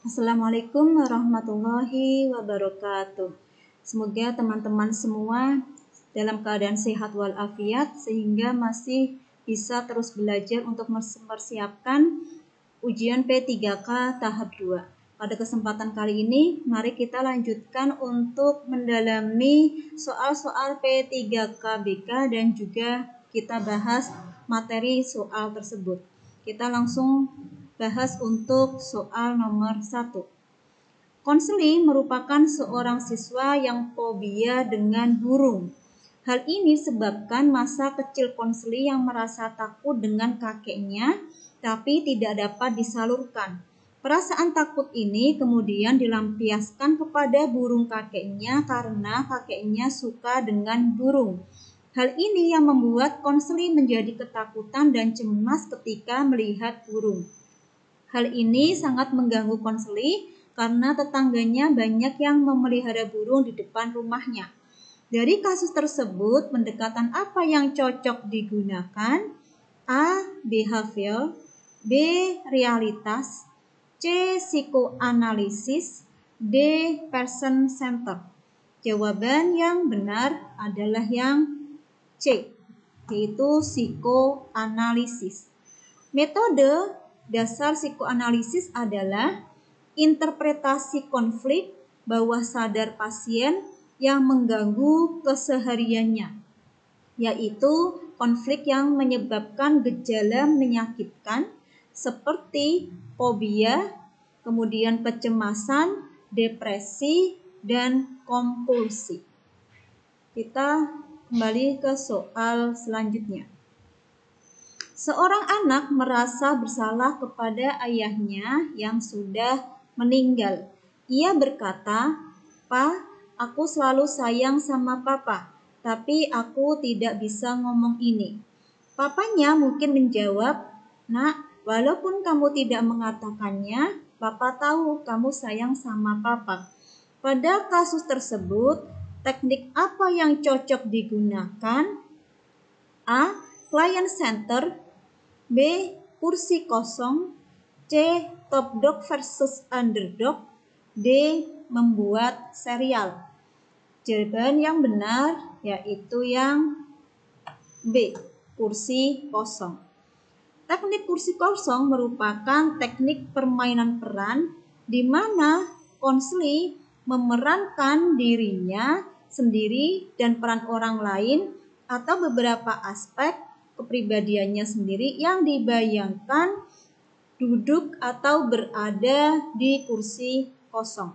Assalamualaikum warahmatullahi wabarakatuh. Semoga teman-teman semua dalam keadaan sehat walafiat sehingga masih bisa terus belajar untuk mempersiapkan ujian P3K tahap 2. Pada kesempatan kali ini, mari kita lanjutkan untuk mendalami soal-soal P3K BK dan juga kita bahas materi soal tersebut. Kita langsung bahas untuk soal nomor 1. Konsli merupakan seorang siswa yang fobia dengan burung. Hal ini disebabkan masa kecil Konsli yang merasa takut dengan kakeknya, tapi tidak dapat disalurkan. Perasaan takut ini kemudian dilampiaskan kepada burung kakeknya karena kakeknya suka dengan burung. Hal ini yang membuat Konsli menjadi ketakutan dan cemas ketika melihat burung. Hal ini sangat mengganggu Konsli karena tetangganya banyak yang memelihara burung di depan rumahnya. Dari kasus tersebut, pendekatan apa yang cocok digunakan? A. Behavior, B. Realitas, C. Psikoanalisis, D. Person center. Jawaban yang benar adalah yang C, yaitu psikoanalisis. Metode dasar psikoanalisis adalah interpretasi konflik bawah sadar pasien yang mengganggu kesehariannya, yaitu konflik yang menyebabkan gejala menyakitkan seperti fobia, kemudian kecemasan, depresi, dan kompulsi. Kita kembali ke soal selanjutnya. Seorang anak merasa bersalah kepada ayahnya yang sudah meninggal. Ia berkata, "Pa, aku selalu sayang sama Papa, tapi aku tidak bisa ngomong ini." Papanya mungkin menjawab, "Nak, walaupun kamu tidak mengatakannya, Papa tahu kamu sayang sama Papa." Pada kasus tersebut, teknik apa yang cocok digunakan? A. Client center, B. Kursi kosong, C. Top dog versus underdog, D. Membuat serial. Jawaban yang benar yaitu yang B. Kursi kosong. Teknik kursi kosong merupakan teknik permainan peran di mana Konsli memerankan dirinya sendiri dan peran orang lain atau beberapa aspek kepribadiannya sendiri yang dibayangkan duduk atau berada di kursi kosong.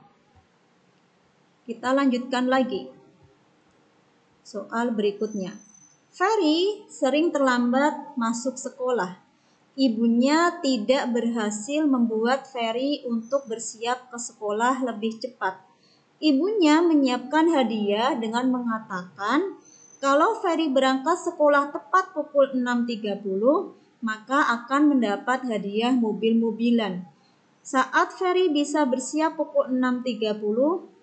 Kita lanjutkan lagi. Soal berikutnya. Ferry sering terlambat masuk sekolah. Ibunya tidak berhasil membuat Ferry untuk bersiap ke sekolah lebih cepat. Ibunya menyiapkan hadiah dengan mengatakan, kalau Ferry berangkat sekolah tepat pukul 6.30, maka akan mendapat hadiah mobil-mobilan. Saat Ferry bisa bersiap pukul 6.30,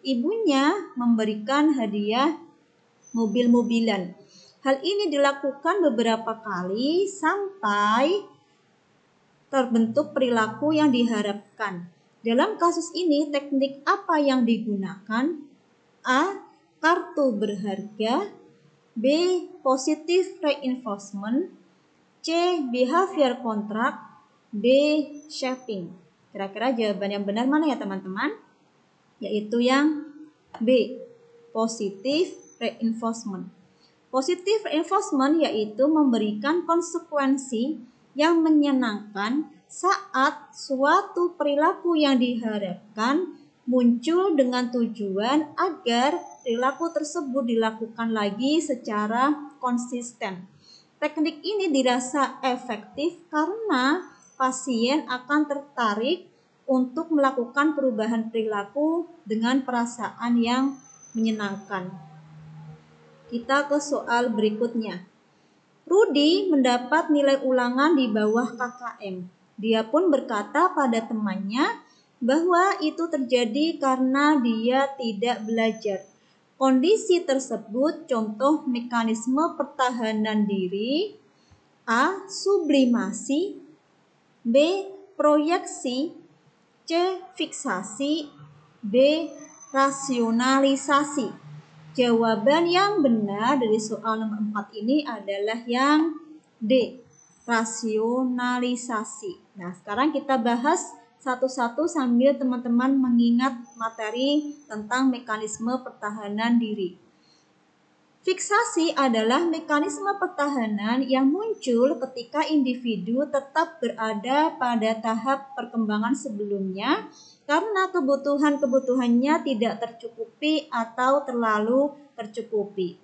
ibunya memberikan hadiah mobil-mobilan. Hal ini dilakukan beberapa kali sampai terbentuk perilaku yang diharapkan. Dalam kasus ini, teknik apa yang digunakan? A. Kartu berharga, B. Positive reinforcement, C. Behavior contract, D. Shaping. Kira-kira jawaban yang benar mana ya teman-teman? Yaitu yang B. Positive reinforcement. Positive reinforcement yaitu memberikan konsekuensi yang menyenangkan saat suatu perilaku yang diharapkan muncul dengan tujuan agar perilaku tersebut dilakukan lagi secara konsisten. Teknik ini dirasa efektif karena pasien akan tertarik untuk melakukan perubahan perilaku dengan perasaan yang menyenangkan. Kita ke soal berikutnya. Rudy mendapat nilai ulangan di bawah KKM. Dia pun berkata pada temannya bahwa itu terjadi karena dia tidak belajar. Kondisi tersebut contoh mekanisme pertahanan diri. A. Sublimasi, B. Proyeksi, C. Fiksasi. D. Rasionalisasi. Jawaban yang benar dari soal nomor 4 ini adalah yang D. Rasionalisasi. Nah, sekarang kita bahas satu-satu sambil teman-teman mengingat materi tentang mekanisme pertahanan diri. Fiksasi adalah mekanisme pertahanan yang muncul ketika individu tetap berada pada tahap perkembangan sebelumnya karena kebutuhan-kebutuhannya tidak tercukupi atau terlalu tercukupi.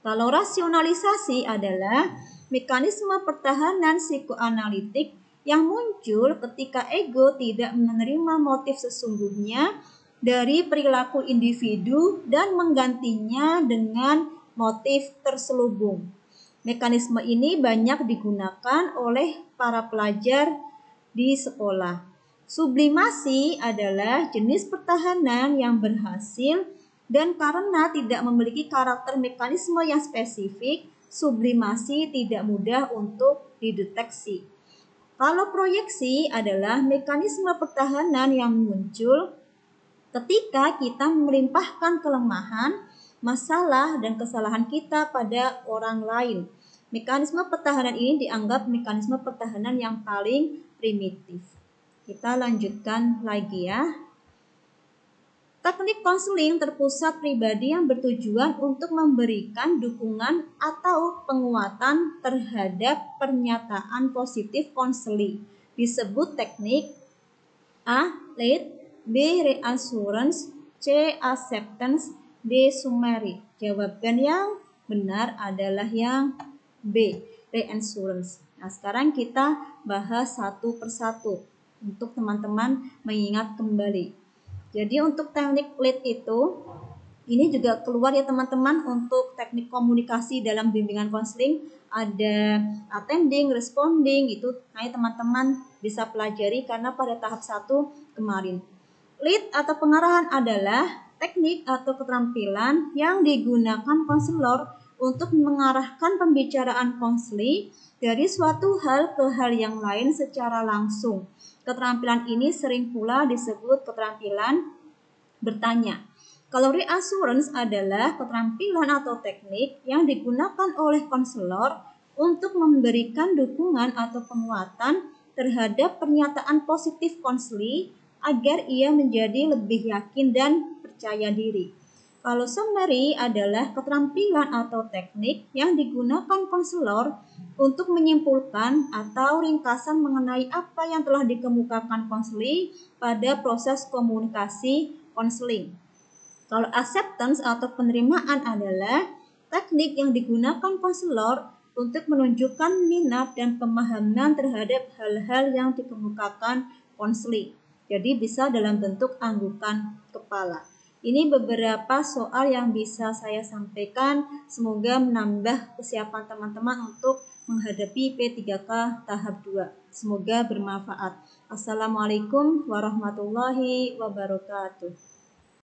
Kalau rasionalisasi adalah mekanisme pertahanan psikoanalitik yang muncul ketika ego tidak menerima motif sesungguhnya dari perilaku individu dan menggantinya dengan motif terselubung. Mekanisme ini banyak digunakan oleh para pelajar di sekolah. Sublimasi adalah jenis pertahanan yang berhasil dan karena tidak memiliki karakter mekanisme yang spesifik, sublimasi tidak mudah untuk dideteksi. Kalau proyeksi adalah mekanisme pertahanan yang muncul ketika kita melimpahkan kelemahan, masalah, dan kesalahan kita pada orang lain. Mekanisme pertahanan ini dianggap mekanisme pertahanan yang paling primitif. Kita lanjutkan lagi ya. Teknik konseling terpusat pribadi yang bertujuan untuk memberikan dukungan atau penguatan terhadap pernyataan positif konseling. Disebut teknik A. Lead, B. Reassurance, C. Acceptance, D. Summary. Jawaban yang benar adalah yang B. Reassurance. Nah, sekarang kita bahas satu persatu untuk teman-teman mengingat kembali. Jadi untuk teknik lead itu, ini juga keluar ya teman-teman untuk teknik komunikasi dalam bimbingan konseling. Ada attending, responding, itu teman-teman bisa pelajari karena pada tahap 1 kemarin. Lead atau pengarahan adalah teknik atau keterampilan yang digunakan konselor untuk mengarahkan pembicaraan konseling dari suatu hal ke hal yang lain secara langsung. Keterampilan ini sering pula disebut keterampilan bertanya. Kalau reassurance adalah keterampilan atau teknik yang digunakan oleh konselor untuk memberikan dukungan atau penguatan terhadap pernyataan positif konseling agar ia menjadi lebih yakin dan percaya diri. Kalau summary adalah keterampilan atau teknik yang digunakan konselor untuk menyimpulkan atau ringkasan mengenai apa yang telah dikemukakan konseling pada proses komunikasi konseling. Kalau acceptance atau penerimaan adalah teknik yang digunakan konselor untuk menunjukkan minat dan pemahaman terhadap hal-hal yang dikemukakan konseling. Jadi bisa dalam bentuk anggukan kepala. Ini beberapa soal yang bisa saya sampaikan. Semoga menambah kesiapan teman-teman untuk menghadapi P3K tahap 2. Semoga bermanfaat. Assalamualaikum warahmatullahi wabarakatuh.